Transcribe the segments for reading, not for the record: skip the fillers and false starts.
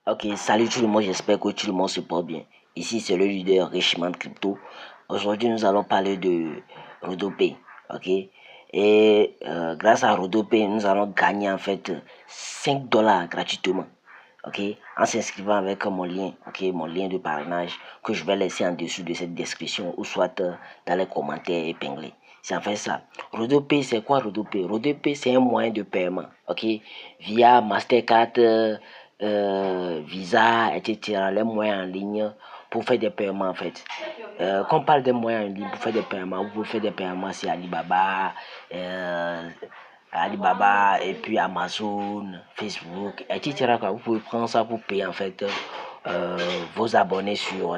Ok, salut tout le monde, j'espère que tout le monde se porte bien. Ici, c'est le leader Richemont Crypto. Aujourd'hui, nous allons parler de Rodopay. Ok, et grâce à Rodopay, nous allons gagner en fait 5 dollars gratuitement. Ok, en s'inscrivant avec mon lien, ok, mon lien de parrainage que je vais laisser en dessous de cette description ou soit dans les commentaires épinglés. C'est en fait ça. Rodopay, c'est quoi Rodopay? Rodopay, c'est un moyen de paiement, ok, via Mastercard. Visa, etc., les moyens en ligne pour faire des paiements en fait. Quand on parle des moyens en ligne pour faire des paiements, vous pouvez faire des paiements sur Alibaba et puis Amazon, Facebook, etc. Quoi. Vous pouvez prendre ça pour payer en fait vos abonnés sur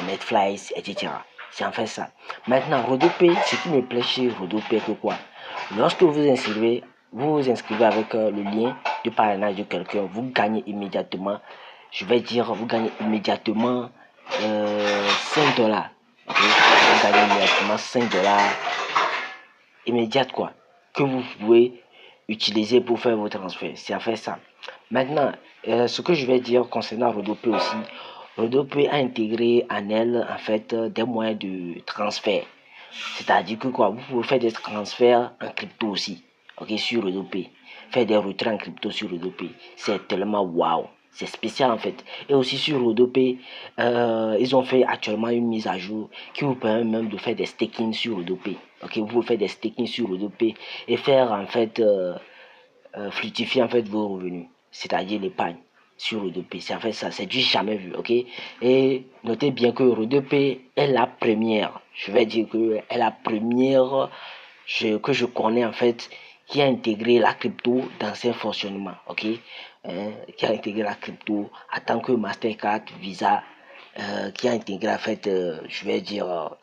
Netflix, etc. C'est en fait ça. Maintenant, Rodopay, ce qui me plaît chez Rodopay, que quoi? Lorsque vous vous inscrivez avec le lien de parrainage de quelqu'un, vous gagnez immédiatement, je vais dire, vous gagnez immédiatement 5 dollars. Okay? Vous gagnez immédiatement 5 dollars immédiate quoi, que vous pouvez utiliser pour faire vos transferts. C'est en fait ça. Maintenant, ce que je vais dire concernant Rodopay aussi, Rodopay a intégré en elle en fait des moyens de transfert. C'est-à-dire que quoi, vous pouvez faire des transferts en crypto aussi, ok, sur Rodopay. Faire des retraits en crypto sur Rodopay, c'est tellement waouh. C'est spécial en fait. Et aussi sur Rodopay, ils ont fait actuellement une mise à jour qui vous permet même de faire des staking sur Rodopay. Ok, vous pouvez faire des staking sur Rodopay et faire en fait fructifier en fait vos revenus, c'est-à-dire l'épargne sur Rodopay. C'est en fait ça, c'est du jamais vu, ok. Et notez bien que Rodopay est la première, je vais dire que est la première que je connais en fait qui a intégré la crypto dans ses fonctionnements, ok. Qui a intégré la crypto en tant que Mastercard, Visa, qui a intégré en fait, je vais dire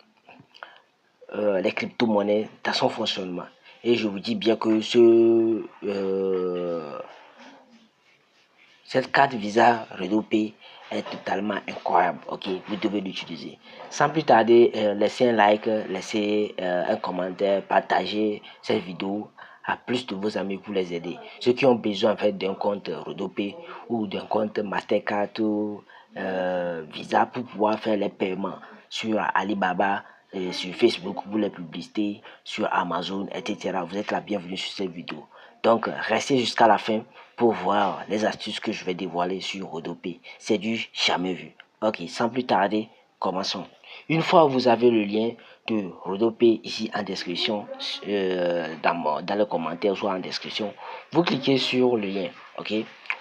les crypto-monnaies dans son fonctionnement. Et je vous dis bien que cette carte Visa Rodopay est totalement incroyable. Ok, vous devez l'utiliser. Sans plus tarder, laissez un like, laissez un commentaire, partagez cette vidéo à plus de vos amis pour les aider. Ceux qui ont besoin en fait d'un compte Rodopay ou d'un compte Mastercard ou Visa pour pouvoir faire les paiements sur Alibaba, sur Facebook pour les publicités, sur Amazon, etc. Vous êtes la bienvenue sur cette vidéo. Donc, restez jusqu'à la fin pour voir les astuces que je vais dévoiler sur Rodopay. C'est du jamais vu. Ok, sans plus tarder, commençons. Une fois que vous avez le lien de Rodopay ici en description, dans le commentaire, soit en description, vous cliquez sur le lien. Ok,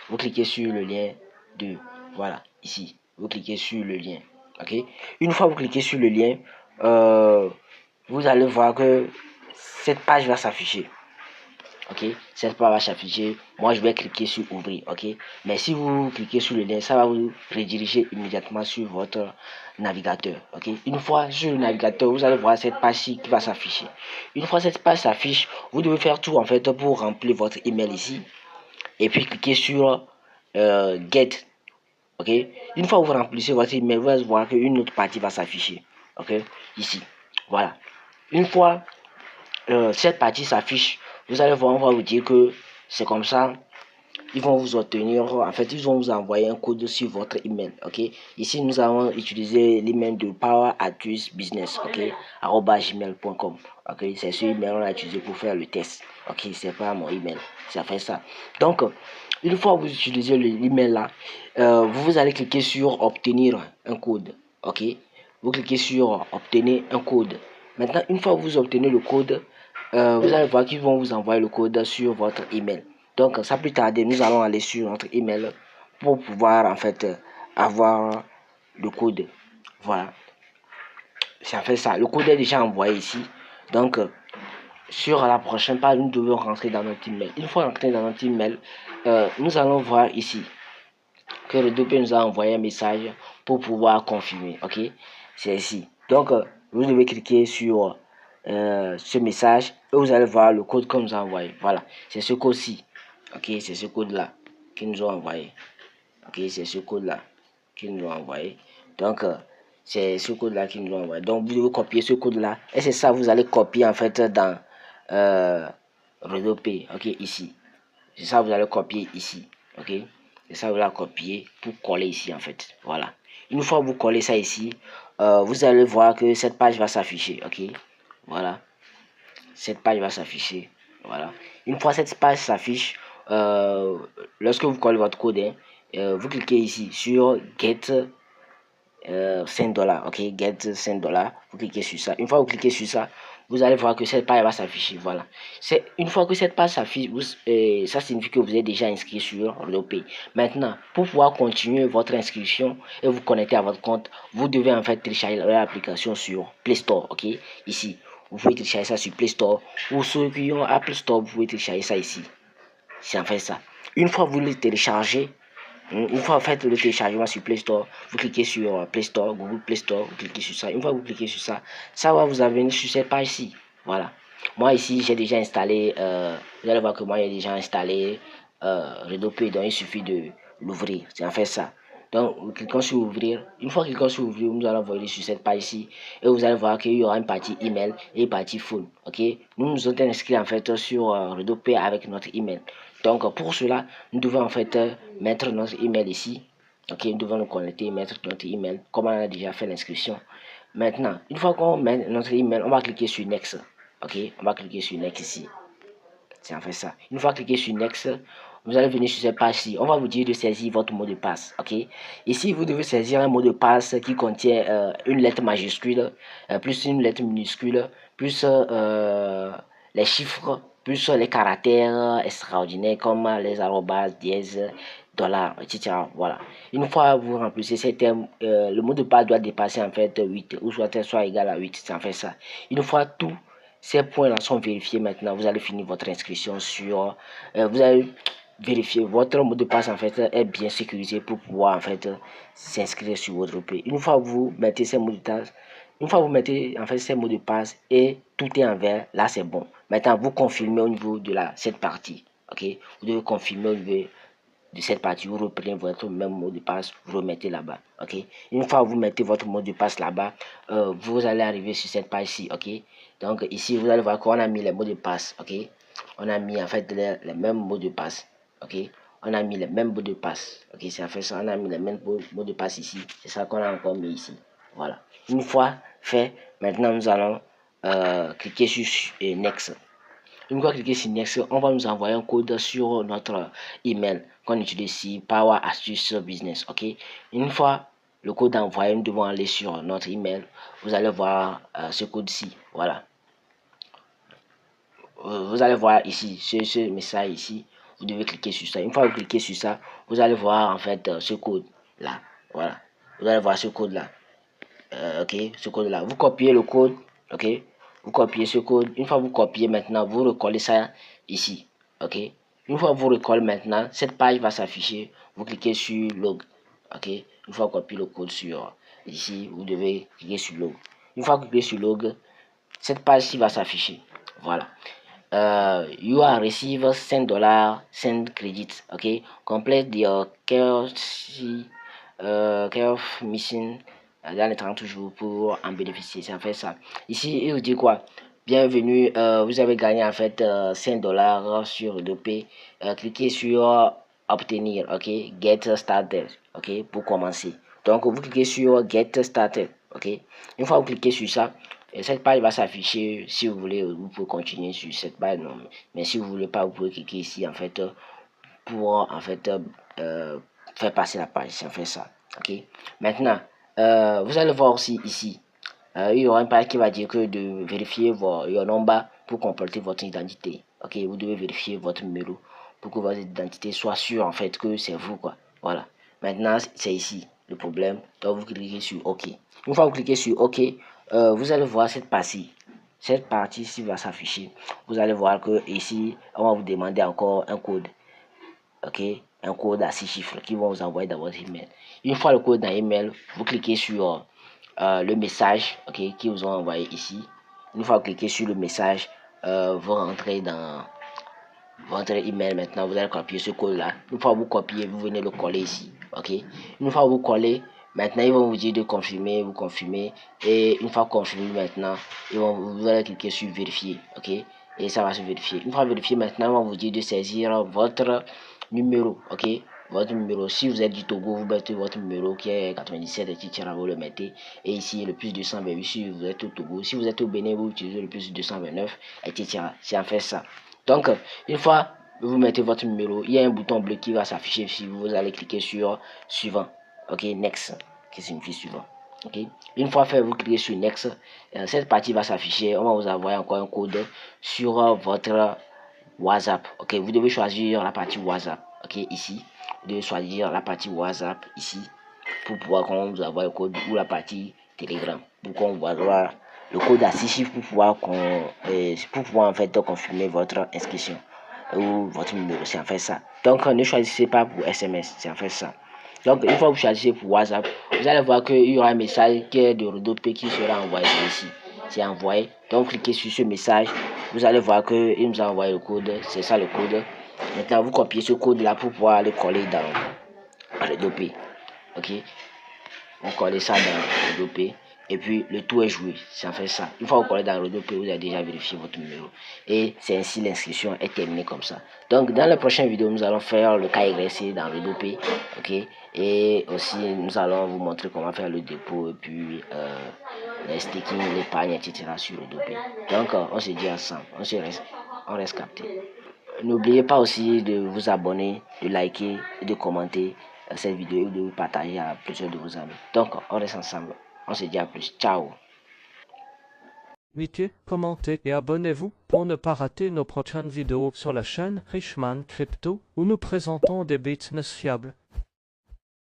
vous cliquez sur le lien de, voilà, ici. Vous cliquez sur le lien. Ok, une fois que vous cliquez sur le lien, vous allez voir que cette page va s'afficher. Ok, cette page va s'afficher. Moi je vais cliquer sur ouvrir. Ok, mais si vous cliquez sur le lien, ça va vous rediriger immédiatement sur votre navigateur. Ok, une fois sur le navigateur, vous allez voir cette page-ci qui va s'afficher. Une fois cette page s'affiche, vous devez faire tout en fait pour remplir votre email ici et puis cliquer sur get. Ok, une fois que vous remplissez votre email, vous allez voir qu'une autre partie va s'afficher. Ok, ici, voilà. Une fois cette partie s'affiche, vous allez voir, on va vous dire que c'est comme ça. Ils vont vous obtenir, en fait, ils vont vous envoyer un code sur votre email. Ok, ici nous allons utiliser l'email de Power Address Business. Ok, @gmail.com. Ok, c'est ce email qu'on a utilisé pour faire le test. Ok, c'est pas mon email, ça fait ça. Donc, une fois que vous utilisez l'email là, vous allez cliquer sur obtenir un code. Ok, vous cliquez sur obtenir un code. Maintenant, une fois que vous obtenez le code, vous allez voir qu'ils vont vous envoyer le code sur votre email. Donc, sans plus tarder, nous allons aller sur notre email pour pouvoir en fait avoir le code. Voilà, ça fait ça. Le code est déjà envoyé ici. Donc, sur la prochaine page, nous devons rentrer dans notre email. Une fois rentré dans notre email, nous allons voir ici que le DP nous a envoyé un message pour pouvoir confirmer. Ok, c'est ici. Donc, vous devez cliquer sur ce message et vous allez voir le code qu'on nous a envoyé. Voilà, c'est ce code-ci. Ok, c'est ce code-là qu'ils nous ont envoyé. Ok, c'est ce code-là qu'ils nous ont envoyé. Donc, c'est ce code-là qu'ils nous ont envoyé. Donc, vous devez copier ce code-là. Et c'est ça, vous allez copier en fait dans Rodopay. Ok, ici. C'est ça, vous allez copier ici. Ok. C'est ça, vous la copier pour coller ici en fait. Voilà. Une fois que vous collez ça ici, vous allez voir que cette page va s'afficher. Ok. Voilà. Cette page va s'afficher. Voilà. Une fois cette page s'affiche, lorsque vous collez votre code, hein, vous cliquez ici sur Get 5 $. Ok. Get 5 $. Vous cliquez sur ça. Une fois que vous cliquez sur ça, vous allez voir que cette page va s'afficher. Voilà. C'est une fois que cette page s'affiche, ça signifie que vous êtes déjà inscrit sur Rodopay. Maintenant, pour pouvoir continuer votre inscription et vous connecter à votre compte, vous devez en fait télécharger l'application sur Play Store. Ok. Ici, vous pouvez télécharger ça sur Play Store. Ou ceux qui ont Apple Store, vous pouvez télécharger ça ici. C'est en fait ça. Une fois que vous le téléchargez, une fois faites le téléchargement sur Play Store, vous cliquez sur Play Store, Google Play Store, vous cliquez sur ça. Une fois que vous cliquez sur ça, ça va vous amener sur cette page-ci. Voilà. Moi ici, j'ai déjà installé, vous allez voir que moi j'ai déjà installé Redopay, donc il suffit de l'ouvrir. C'est en fait ça. Donc, nous cliquons sur ouvrir. Une fois que cliquons sur ouvrir, nous allons voir sur cette page-ci. Et vous allez voir qu'il y aura une partie email et une partie phone. Ok. Nous nous sommes inscrits en fait sur Redopay avec notre email. Donc, pour cela, nous devons en fait mettre notre email ici. Ok. Nous devons nous connecter, mettre notre email comme on a déjà fait l'inscription. Maintenant, une fois qu'on met notre email, on va cliquer sur Next. Ok. On va cliquer sur Next ici. C'est en fait ça. Une fois cliqué sur Next, vous allez venir sur cette page-ci. On va vous dire de saisir votre mot de passe. Ok. Ici, vous devez saisir un mot de passe qui contient une lettre majuscule, plus une lettre minuscule, plus les chiffres, plus les caractères extraordinaires comme les arrobas, dièse, dollars, etc. Voilà. Une fois vous remplissez ces termes, le mot de passe doit dépasser en fait 8 ou soit égal à 8. C'est en fait ça. Une fois tout ces points-là sont vérifiés maintenant. Vous allez finir votre inscription sur. Vous allez vérifier votre mot de passe en fait est bien sécurisé pour pouvoir en fait s'inscrire sur votre pays. Une fois que vous mettez ces mots de passe, une fois que vous mettez en fait ces mots de passe et tout est en vert, là c'est bon. Maintenant vous confirmez au niveau de cette partie. Ok, vous devez confirmer au niveau de cette partie, vous reprenez votre même mot de passe, vous remettez là-bas. Ok. Une fois que vous mettez votre mot de passe là-bas, vous allez arriver sur cette page-ci. Ok. Donc ici, vous allez voir qu'on a mis les mots de passe. Ok. On a mis en fait les mêmes mots de passe. Ok. On a mis les mêmes mots de passe. Ok. C'est en fait ça. On a mis les mêmes mots de passe ici. C'est ça qu'on a encore mis ici. Voilà. Une fois fait, maintenant nous allons cliquer sur Next. Une fois cliquer sur Next, on va nous envoyer un code sur notre email qu'on utilise ici, Power Astuce Business. Ok. Une fois le code envoyé, nous devons aller sur notre email. Vous allez voir ce code-ci. Voilà. Vous allez voir ici, ce message ici. Vous devez cliquer sur ça. Une fois que vous cliquez sur ça, vous allez voir en fait ce code là. Voilà. Vous allez voir ce code là. Ok, ce code là. Vous copiez le code. Ok. Vous copiez ce code. Une fois que vous copiez maintenant, vous recollez ça ici. Ok. Une fois que vous recollez maintenant, cette page va s'afficher. Vous cliquez sur log. Ok. Une fois que vous copiez le code sur ici, vous devez cliquer sur log. Une fois que vous cliquez sur log, cette page-ci va s'afficher. Voilà. You are receive $5 send credits. Okay, complete your KYC mission dans les 30 jours pour en bénéficier. C'est en fait ça. Ici, il vous dit quoi? Bienvenue, vous avez gagné en fait $5 sur Redopay. Cliquez sur obtenir, ok, get started, ok, pour commencer. Donc, vous cliquez sur get started, ok. Une fois que vous cliquez sur ça, cette page va s'afficher. Si vous voulez, vous pouvez continuer sur cette page, non, mais si vous voulez pas, vous pouvez cliquer ici en fait pour en fait faire passer la page. C'est en fait ça, ok. Maintenant, vous allez voir aussi ici, il y aura une page qui va dire que de vérifier your number pour compléter votre identité. Ok, vous devez vérifier votre numéro pour que votre identité soit sûre en fait que c'est vous, quoi. Voilà. Maintenant, c'est ici le problème. Donc vous cliquez sur OK. Une fois que vous cliquez sur OK, vous allez voir cette partie. Cette partie-ci va s'afficher. Vous allez voir que ici, on va vous demander encore un code. Ok, un code à 6 chiffres qui vont vous envoyer dans votre email. Une fois le code dans l'email, vous cliquez sur le message, ok, qui vous ont envoyé ici. Une fois que vous cliquez sur le message, vous rentrez dans votre email. Maintenant vous allez copier ce code là. Une fois que vous copiez, vous venez le coller ici, ok. Une fois que vous collez, maintenant ils vont vous dire de confirmer, vous confirmez, et une fois confirmé maintenant, vous allez cliquer sur vérifier, ok, et ça va se vérifier. Une fois vérifié, maintenant on va vous dire de saisir votre numéro, ok, votre numéro. Si vous êtes du Togo, vous mettez votre numéro qui est 97, etc. Vous le mettez. Et ici, le plus 228 si vous êtes au Togo. Si vous êtes au Bénin, vous utilisez le plus 229, etc. C'est en fait ça. Donc, une fois vous mettez votre numéro, il y a un bouton bleu qui va s'afficher ici. Vous allez cliquer sur suivant. Ok, next, qui signifie suivant. Ok, une fois fait, vous cliquez sur next. Cette partie va s'afficher. On va vous envoyer encore un code sur votre WhatsApp. Ok, vous devez choisir la partie WhatsApp. Ok, ici, vous devez choisir la partie WhatsApp ici pour pouvoir qu'on vous envoie le code, ou la partie Telegram pour qu'on vous envoie le code à 6 chiffres pour pouvoir en fait confirmer votre inscription ou votre numéro. C'est en fait ça. Donc ne choisissez pas pour SMS, c'est en fait ça. Donc une fois que vous choisissez pour WhatsApp, vous allez voir qu'il y aura un message qui est de Rodopay qui sera envoyé ici. C'est envoyé. Donc cliquez sur ce message. Vous allez voir qu'il nous a envoyé le code. C'est ça le code. Maintenant vous copiez ce code là pour pouvoir le coller dans Rodopay. Ok. Vous collez ça dans Rodopay. Et puis le tout est joué. C'est en fait ça. Une fois que vous collez dans Rodopay, vous avez déjà vérifié votre numéro. Et c'est ainsi l'inscription est terminée comme ça. Donc dans la prochaine vidéo, nous allons faire le KYC dans Rodopay. Ok. Et aussi nous allons vous montrer comment faire le dépôt et puis les staking, l'épargne, etc. sur Rodopay. Donc on se dit ensemble. On reste capté. N'oubliez pas aussi de vous abonner, de liker et de commenter cette vidéo et de partager à plusieurs de vos amis. Donc, on reste ensemble. On se dit à plus. Ciao. Likez, commentez et abonnez-vous pour ne pas rater nos prochaines vidéos sur la chaîne Richman Crypto où nous présentons des business fiables.